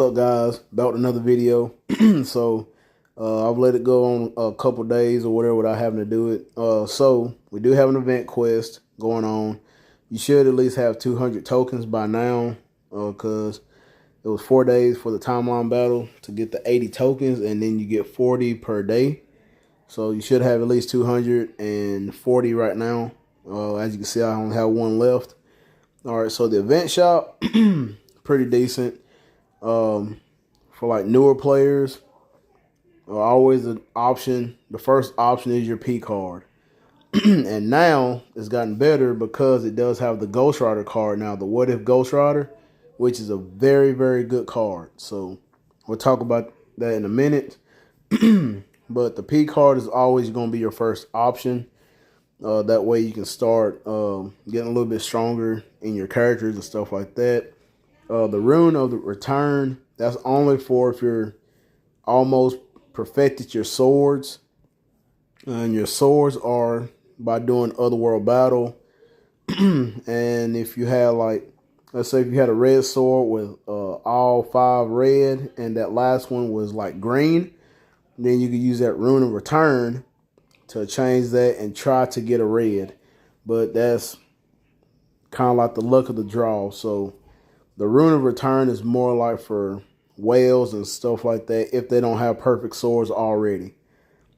What's up, guys? About another video. I've let it go on a couple days or whatever without having to do it. So we do have an event quest going on. You should at least have 200 tokens by now, because it was 4 days for the timeline battle to get the 80 tokens, and then you get 40 per day. So you should have at least 240 right now. As you can see, I only have one left. All right, so the event shop, pretty decent. For like newer players, always an option. The first option is your P card. And now it's gotten better because it does have the Ghost Rider card now, the What If Ghost Rider, which is a very, very good card. So we'll talk about that in a minute. But the P card is always going to be your first option. That way you can start getting a little bit stronger in your characters and stuff like that. The Rune of the Return, that's only for if you're almost perfected your swords. And your swords are by doing Otherworld Battle. And if you had, like, let's say if you had a red sword with all 5 red and that last one was like green, then you could use that Rune of Return to change that and try to get a red. But that's kind of like the luck of the draw. So the Rune of Return is more like for whales and stuff like that if they don't have perfect swords already.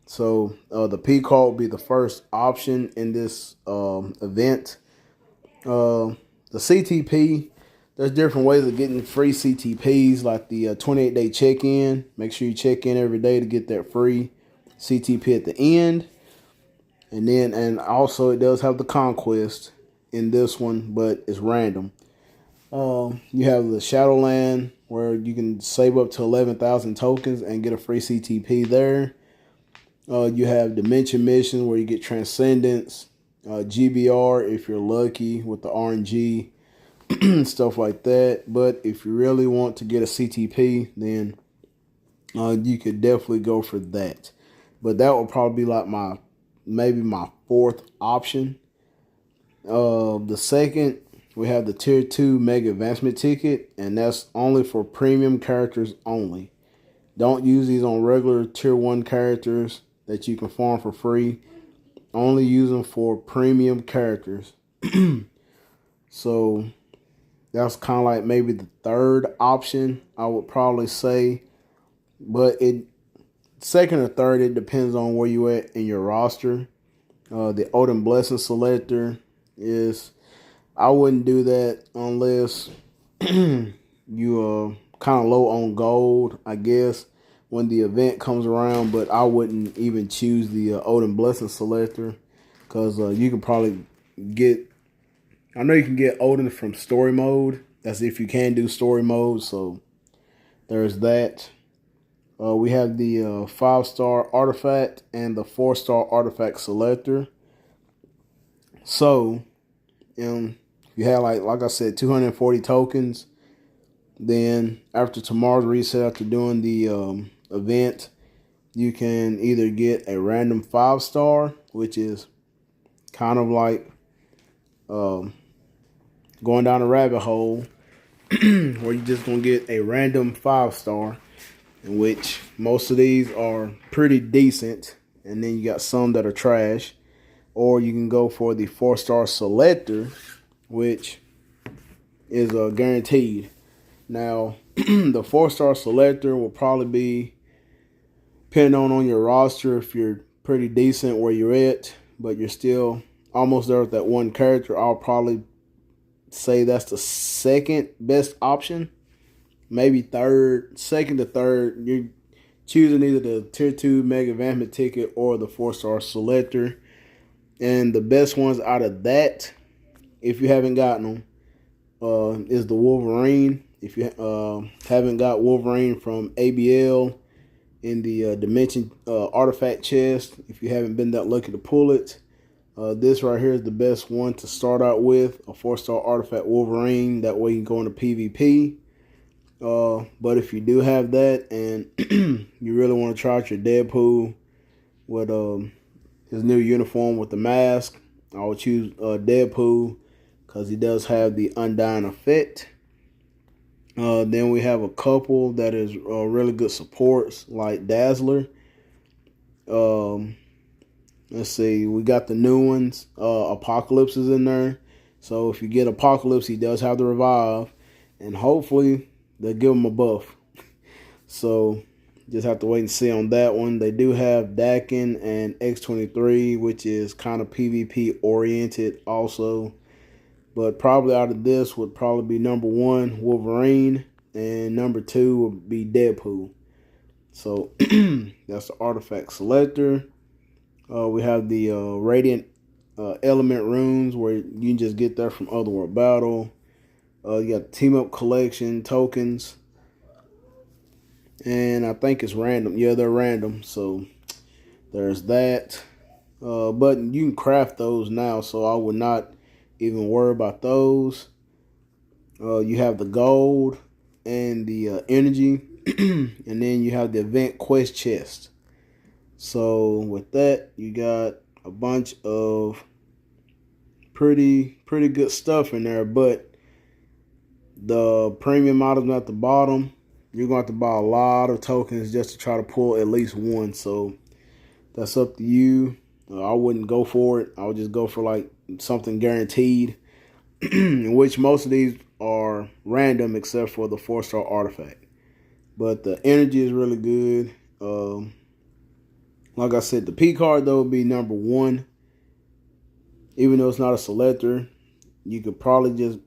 So the P card will be the first option in this event. The CTP, there's different ways of getting free CTPs, like the 28-day check-in. Make sure you check in every day to get that free CTP at the end. And also it does have the conquest in this one, but it's random. You have the Shadowland, where you can save up to 11,000 tokens and get a free CTP there. You have Dimension Mission, where you get Transcendence, GBR if you're lucky with the RNG, stuff like that. But if you really want to get a CTP, then you could definitely go for that. But that would probably be like maybe my 4th option. The second, we have the Tier 2 Mega Advancement Ticket, and that's only for premium characters only. Don't use these on regular Tier 1 characters that you can farm for free. Only use them for premium characters. So that's kind of like maybe the 3rd option, I would probably say. But second or third, it depends on where you at in your roster. The Odin Blessing Selector is, I wouldn't do that unless you are kind of low on gold, I guess, when the event comes around. But I wouldn't even choose the Odin Blessing Selector, because you can probably get, I know you can get Odin from story mode. That's if you can do story mode. So there's that. We have the 5-star artifact and the 4-star artifact selector. So you have, like I said, 240 tokens. Then after tomorrow's reset, after doing the event, you can either get a random 5-star, which is kind of like going down a rabbit hole, where you're just gonna get a random 5-star, in which most of these are pretty decent, and then you got some that are trash. Or you can go for the 4-star selector, which is guaranteed. Now, the 4-star selector will probably be, depending on your roster, if you're pretty decent where you're at, but you're still almost there with that one character, I'll probably say that's the 2nd best option. Maybe 3rd, 2nd to 3rd. You're choosing either the Tier 2 Mega Advancement Ticket or the 4-star selector. And the best ones out of that, if you haven't gotten them, is the Wolverine. If you haven't got Wolverine from ABL in the Dimension Artifact chest, if you haven't been that lucky to pull it, this right here is the best one to start out with, a 4-star Artifact Wolverine. That way you can go into PvP. But if you do have that and you really want to try out your Deadpool with his new uniform with the mask, I would choose Deadpool, because he does have the Undying effect. Then we have a couple that is really good supports like Dazzler. Um, let's see, we got the new ones. Apocalypse is in there. So if you get Apocalypse, he does have the revive. And hopefully they'll give him a buff. So just have to wait and see on that one. They do have Dakin and X-23, which is kind of PvP oriented also. But probably out of this would probably be number 1, Wolverine, and number 2 would be Deadpool. So that's the artifact selector. We have the Radiant Element runes where you can just get that from Otherworld Battle. You got the Team Up Collection tokens. And I think it's random. Yeah, they're random. So there's that. But you can craft those now, so I would not even worry about those. You have the gold and the energy. And then you have the event quest chest. So with that, you got a bunch of pretty good stuff in there. But the premium items at the bottom, you're going to have to buy a lot of tokens just to try to pull at least one. So that's up to you. I wouldn't go for it. I would just go for like something guaranteed, in which most of these are random except for the 4-star artifact. But the energy is really good. Like I said, the P card though would be number 1. Even though it's not a selector, you could probably just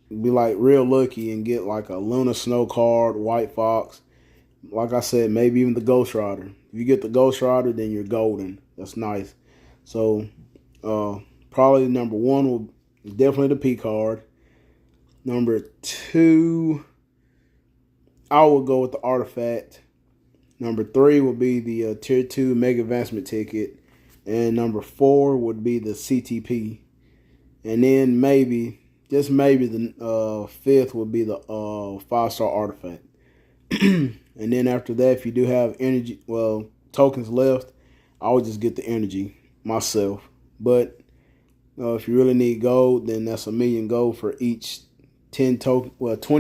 be like real lucky and get like a Luna Snow card, White Fox. Like I said, maybe even the Ghost Rider. If you get the Ghost Rider, then you're golden. That's nice. So probably number 1 will definitely the P card. Number 2, I would go with the artifact. Number 3 would be the tier 2 mega advancement ticket. And number 4 would be the CTP. And then maybe, just maybe, the 5th would be the 5-star artifact. And then after that, if you do have energy, well, tokens left, I would just get the energy myself. But if you really need gold, then that's 1,000,000 gold for each 20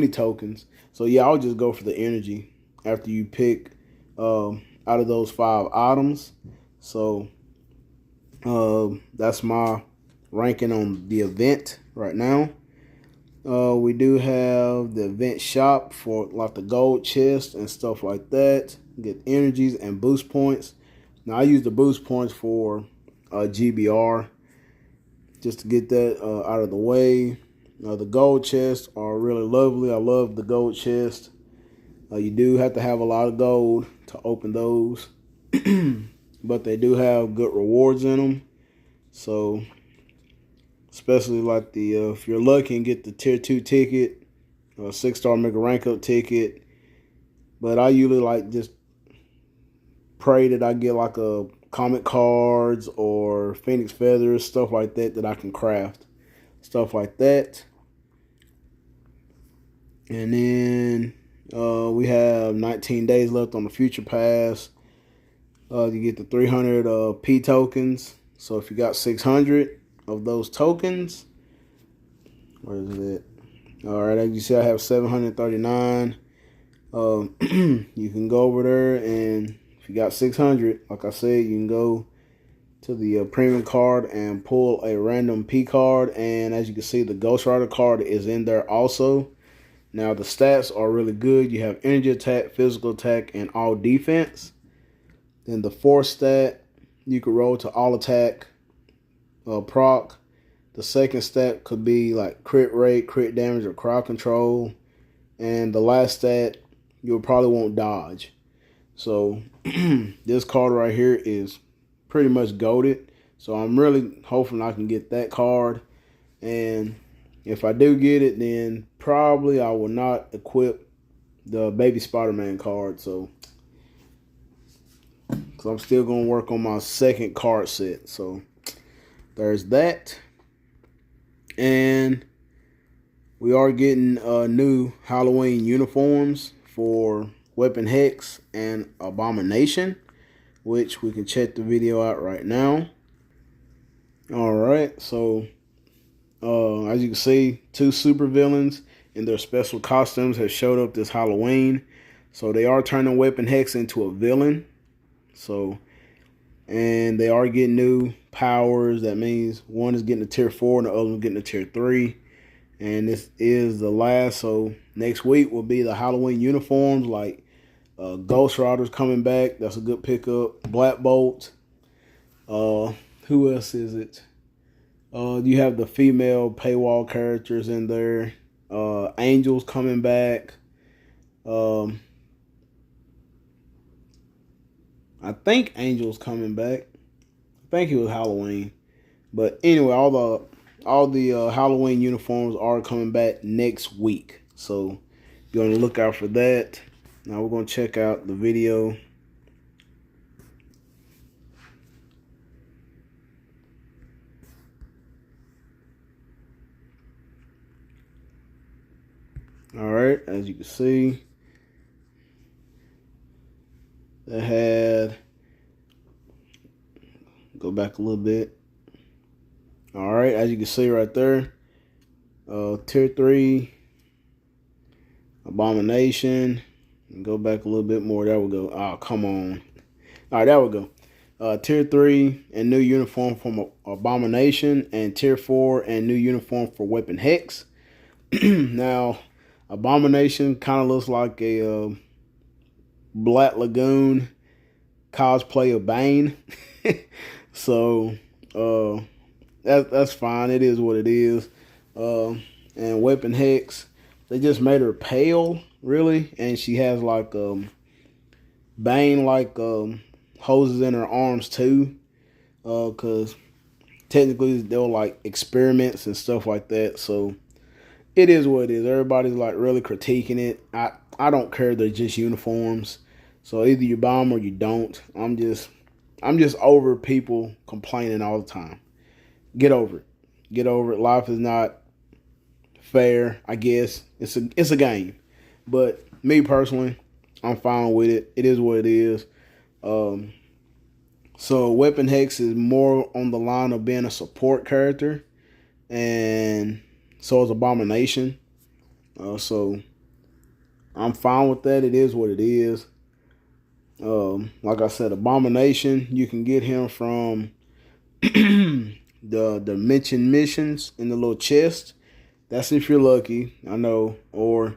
tokens. So yeah, I'll just go for the energy after you pick out of those 5 items. So that's my ranking on the event right now. We do have the event shop for like the gold chest and stuff like that. Get energies and boost points. Now I use the boost points for GBR just to get that out of the way. The gold chests are really lovely. I love the gold chest. You do have to have a lot of gold to open those. But they do have good rewards in them. So especially like the if you're lucky and get the tier 2 ticket, 6-star mega rank up ticket. But I usually like just pray that I get like a comic cards or phoenix feathers, stuff like that that I can craft, stuff like that. And then we have 19 days left on the future pass. You get the 300 P tokens. So if you got 600 of those tokens, where is it? All right, as you see, I have 739. You can go over there, and if you got 600, like I said, you can go to the premium card and pull a random P card. And as you can see, the Ghost Rider card is in there also. Now the stats are really good. You have energy attack, physical attack, and all defense. Then the 4th stat, you could roll to all attack, proc. The 2nd stat could be like crit rate, crit damage, or crowd control. And the last stat, you'll probably want dodge. So this card right here is pretty much goated. So I'm really hoping I can get that card. And if I do get it, then probably I will not equip the Baby Spider-Man card. So because I'm still going to work on my 2nd card set. So there's that. And we are getting new Halloween uniforms for Weapon Hex and Abomination, which we can check the video out right now. All right, so as you can see, 2 super villains in their special costumes have showed up this Halloween. So they are turning Weapon Hex into a villain. So, and they are getting new powers. That means one is getting a tier 4 and the other one getting a tier 3. And this is the last. So next week will be the Halloween uniforms, like Ghost Rider's coming back. That's a good pickup. Black Bolt. Who else is it? You have the female paywall characters in there. Angel's coming back. I think Angel's coming back. I think it was Halloween. But anyway, all the Halloween uniforms are coming back next week. So you're going to look out for that. Now we're going to check out the video. All right, as you can see, they had, go back a little bit. All right, as you can see right there, tier 3, Abomination. Go back a little bit more. There we go. Oh, come on. All right, there we go. Tier 3 and new uniform from Abomination, and tier 4 and new uniform for Weapon Hex. Now, Abomination kind of looks like a Black Lagoon cosplay of Bane. So that's fine. It is what it is. And Weapon Hex, they just made her pale, really, and she has like Bane like hoses in her arms too, because technically they're like experiments and stuff like that. So it is what it is. Everybody's like really critiquing it. I don't care. They're just uniforms. So either you buy them or you don't. I'm just over people complaining all the time. Get over it. Get over it. Life is not fair, I guess. It's a game. But me personally, I'm fine with it. It is what it is. So Weapon Hex is more on the line of being a support character, and so is Abomination. So I'm fine with that. It is what it is. Like I said, Abomination, you can get him from the Dimension missions in the little chest. That's if you're lucky, I know. Or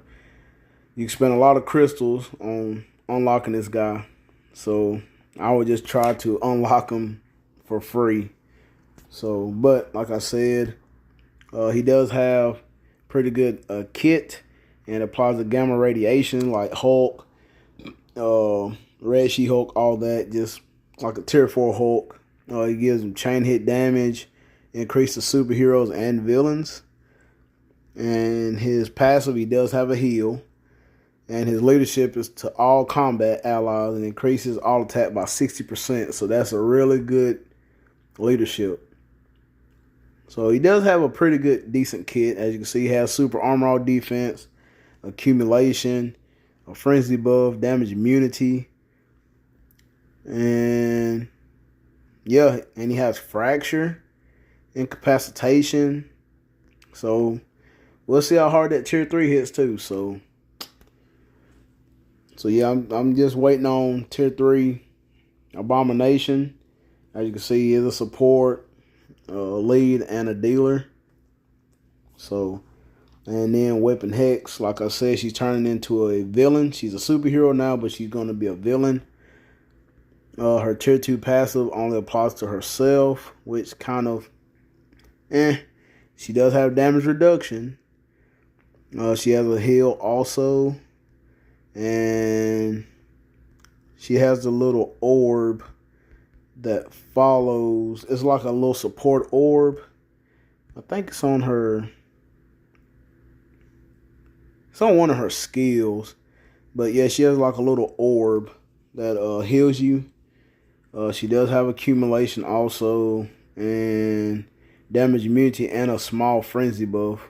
you can spend a lot of crystals on unlocking this guy. So I would just try to unlock him for free. So, but like I said, he does have pretty good kit, and applies the gamma radiation like Hulk, Red She-Hulk, all that, just like a tier 4 Hulk. He gives him chain hit damage, increases superheroes and villains. And his passive, he does have a heal. And his leadership is to all combat allies and increases all attack by 60%. So that's a really good leadership. So he does have a pretty good, decent kit. As you can see, he has super armor all defense, accumulation, a frenzy buff, damage immunity. And yeah, and he has fracture, incapacitation. So we'll see how hard that tier 3 hits too. So yeah, I'm just waiting on tier 3 Abomination. As you can see, he is a support, lead, and a dealer. So, and then Weapon Hex, like I said, she's turning into a villain. She's a superhero now, but she's going to be a villain. Her tier 2 passive only applies to herself, which kind of, she does have damage reduction. She has a heal also, and she has the little orb that follows. It's like a little support orb. I think it's on her. It's on one of her skills. But yeah, she has like a little orb that heals you. She does have accumulation also, and damage immunity, and a small frenzy buff.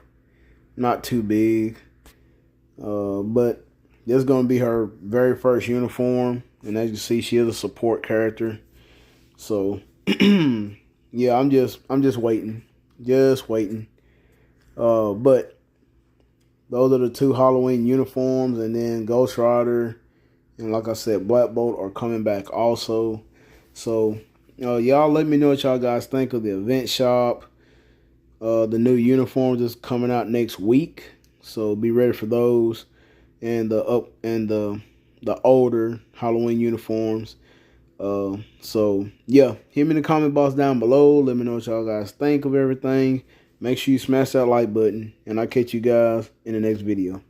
Not too big. But this is going to be her very first uniform. And as you see, she is a support character. So yeah, I'm just waiting. Just waiting. But those are the 2 Halloween uniforms, and then Ghost Rider and, like I said, Black Bolt are coming back also. So y'all let me know what y'all guys think of the event shop. The new uniforms is coming out next week, so be ready for those, and the older Halloween uniforms. So yeah, hit me in the comment box down below. Let me know what y'all guys think of everything. Make sure you smash that like button, and I'll catch you guys in the next video.